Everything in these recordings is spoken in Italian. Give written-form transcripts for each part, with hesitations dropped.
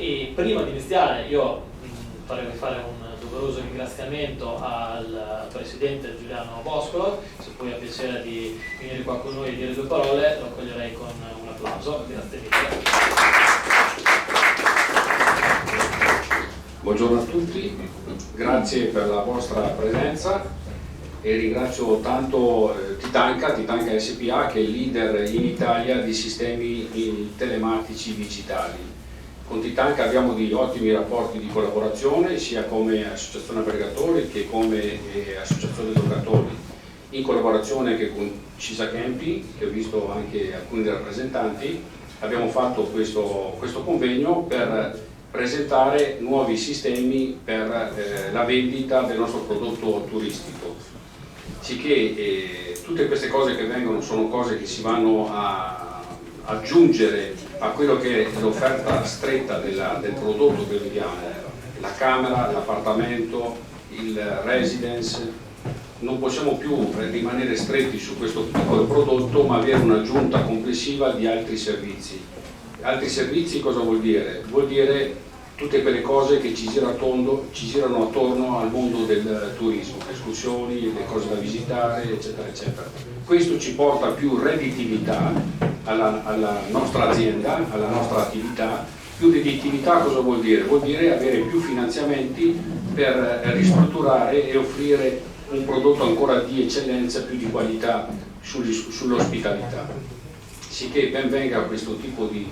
E prima di iniziare io vorrei fare un doveroso ringraziamento al presidente Giuliano Boscolo. Se poi ha piacere di venire qua con noi e dire due parole, lo accoglierei con un applauso. Grazie mille. Buongiorno a tutti, grazie per la vostra presenza e ringrazio tanto Titanca SPA, che è il leader in Italia di sistemi telematici digitali. Con Titanca abbiamo degli ottimi rapporti di collaborazione sia come associazione albergatori che come associazione giocatori, in collaborazione anche con Cisa Camping, che ho visto anche alcuni dei rappresentanti. Abbiamo fatto questo convegno per presentare nuovi sistemi per la vendita del nostro prodotto turistico, sicché tutte queste cose che vengono sono cose che si vanno a aggiungere a quello che è l'offerta stretta del prodotto che vediamo, la camera, l'appartamento, il residence. Non possiamo più rimanere stretti su questo piccolo prodotto, ma avere un'aggiunta complessiva di altri servizi. Altri servizi cosa vuol dire? Vuol dire tutte quelle cose che ci girano attorno al mondo del turismo, escursioni, le cose da visitare, eccetera, eccetera. Questo ci porta più redditività alla nostra azienda, alla nostra attività. Più redditività cosa vuol dire? Vuol dire avere più finanziamenti per ristrutturare e offrire un prodotto ancora di eccellenza, più di qualità sull'ospitalità. Sicché ben venga questo tipo di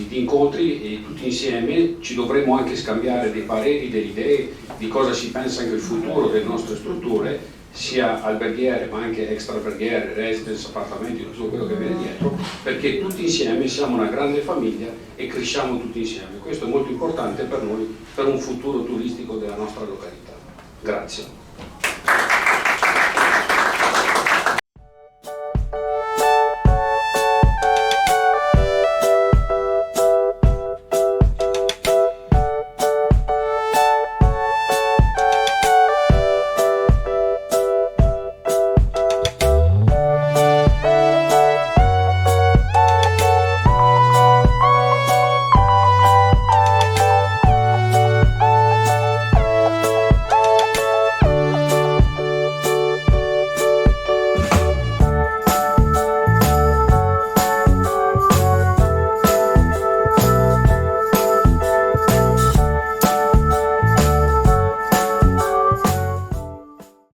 incontri e tutti insieme ci dovremo anche scambiare dei pareri, delle idee di cosa si pensa anche il futuro delle nostre strutture, sia alberghiere ma anche extra alberghiere, residence, appartamenti, tutto quello che viene dietro, perché tutti insieme siamo una grande famiglia e cresciamo tutti insieme. Questo è molto importante per noi, per un futuro turistico della nostra località. Grazie.